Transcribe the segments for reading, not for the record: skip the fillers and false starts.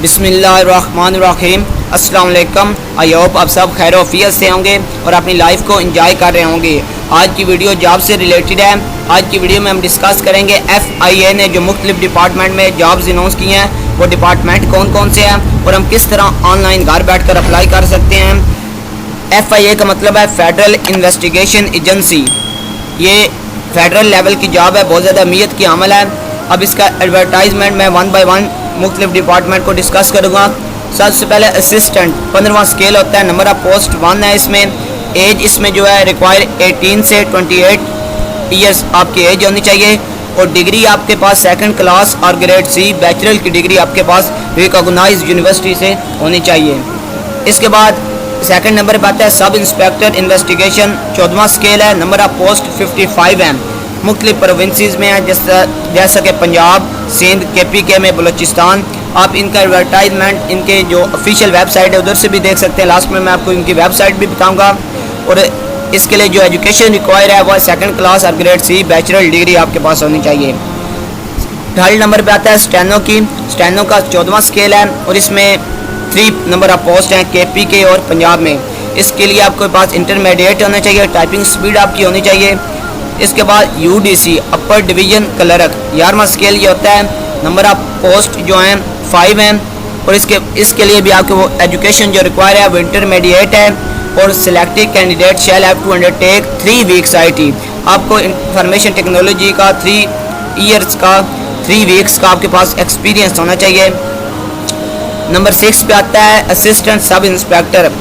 बिस्मिल्लाहिर्रहमानिर्रहीम। अस्सलाम वालेकुम। आई होप आप सब खैर वफियत से होंगे और अपनी लाइफ को एंजॉय कर रहे होंगे। आज की वीडियो जॉब से रिलेटेड है। आज की वीडियो में हम डिस्कस करेंगे FIA ने जो मुख्तलिफ डिपार्टमेंट में जॉब्स अनाउंस की हैं वो डिपार्टमेंट कौन कौन से हैं और हम किस तरह ऑनलाइन घर बैठ कर अप्लाई कर सकते हैं। FIA का मतलब है फेडरल इन्वेस्टिगेशन एजेंसी। ये फेडरल लेवल की जॉब है, बहुत ज़्यादा अहमियत की अमल है। अब इसका एडवर्टाइजमेंट मैं वन बाय वन मुख्तलिफ डिपार्टमेंट को डिस्कस करूँगा। सबसे पहले असिस्टेंट 15वां स्केल होता है, नंबर ऑफ पोस्ट 1 है। इसमें एज इसमें जो है रिक्वायर 18 से 28 ईयर्स आपकी एज होनी चाहिए और डिग्री आपके पास सेकंड क्लास और ग्रेड C बैचलर की डिग्री आपके पास रिकॉग्नाइज्ड यूनिवर्सिटी से होनी चाहिए। इसके बाद सेकंड नंबर पर आता है सब इंस्पेक्टर इन्वेस्टिगेशन, 14वां स्केल है, नंबर ऑफ पोस्ट 55 है। मुख्तलिफ प्रोविंसेस में है जैसा कि पंजाब, सिंध, KPK में, बलूचिस्तान। आप इनका एडवर्टाइजमेंट इनके जो ऑफिशियल वेबसाइट है उधर से भी देख सकते हैं। लास्ट में मैं आपको इनकी वेबसाइट भी बताऊंगा। और इसके लिए जो एजुकेशन रिक्वायर है वह सेकंड क्लास और ग्रेड C बैचलर डिग्री आपके पास होनी चाहिए। थर्ड नंबर पे आता है स्टेनो की। स्टेनो का 14वां स्केल है और इसमें 3 नंबर ऑफ पोस्ट हैं KPK और पंजाब में। इसके लिए आपके पास इंटरमीडिएट होना चाहिए, टाइपिंग स्पीड आपकी होनी चाहिए। इसके बाद UDC अपर डिवीजन क्लर्क 11वां स्केल ये होता है, नंबर ऑफ पोस्ट जो हैं 5 हैं और इसके लिए भी आपको वो एजुकेशन जो रिक्वायर है वो इंटरमीडिएट है। और selected candidate shall have to undertake 3 weeks IT। आपको इंफॉर्मेशन टेक्नोलॉजी का 3 वीक्स का आपके पास एक्सपीरियंस होना चाहिए। नंबर 6 पे आता है असिस्टेंट सब इंस्पेक्टर,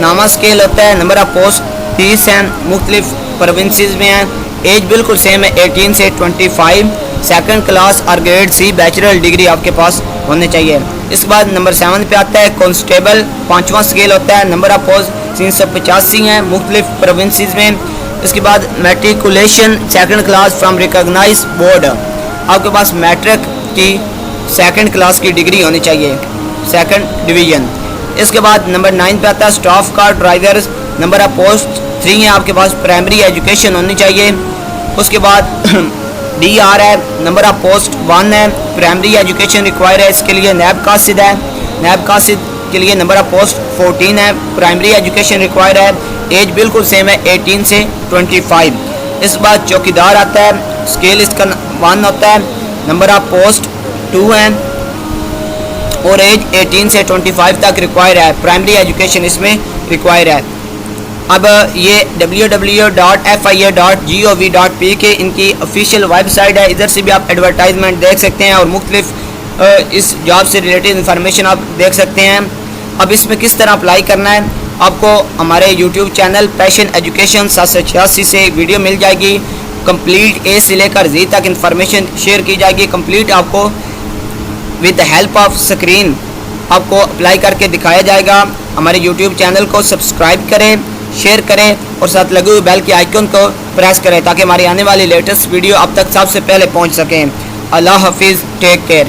9वां स्केल होता है, नंबर ऑफ पोस्ट 30 हैं, मुख्तलिफ प्रोविंसेस में हैं। एज बिल्कुल सेम है 18 से 25, सेकंड क्लास और ग्रेड C बैचलर डिग्री आपके पास होने चाहिए। इसके बाद नंबर 7 पे आता है कांस्टेबल, 5वां स्केल होता है, नंबर ऑफ पोस्ट 385 हैं, मुख्तलिफ प्रोविंसेस में। इसके बाद matriculation second class from recognise board, आपके पास मैट्रिक की सेकंड क्लास की डिग्री होनी चाहिए, सेकंड डिवीजन। इसके बाद नंबर 9 पे आता है staff car drivers, number of post 3 है, आपके पास प्राइमरी एजुकेशन होनी चाहिए। उसके बाद DR है, नंबर ऑफ पोस्ट 1 है, प्राइमरी एजुकेशन रिक्वायर है। इसके लिए नैब कासिद है, नैब कासिद के लिए नंबर ऑफ पोस्ट 14 है, प्राइमरी एजुकेशन रिक्वायर है। एज बिल्कुल सेम है 18 से 25। इस बाद चौकीदार आता है, स्केल इसका 1 होता है, नंबर ऑफ पोस्ट 2 है और एज 18 से 25 तक रिक्वायर है, प्राइमरी एजुकेशन इसमें रिक्वायर है। अब ये www.fia.gov.pk इनकी ऑफिशियल वेबसाइट है, इधर से भी आप एडवर्टाइजमेंट देख सकते हैं और मुख्तलिफ इस जॉब से रिलेटेड इन्फॉर्मेशन आप देख सकते हैं। अब इसमें किस तरह अप्लाई करना है, आपको हमारे YouTube चैनल पैशन एजुकेशन 786 से वीडियो मिल जाएगी। कंप्लीट A से लेकर Z तक इन्फॉर्मेशन शेयर की जाएगी। कंप्लीट आपको with the help of screen आपको अप्लाई करके दिखाया जाएगा। हमारे YouTube चैनल को सब्सक्राइब करें, शेयर करें और साथ लगे हुए बेल के आइकन को प्रेस करें ताकि हमारी आने वाली लेटेस्ट वीडियो आप तक सबसे पहले पहुंच सकें। अल्लाह हाफिज़, टेक केयर।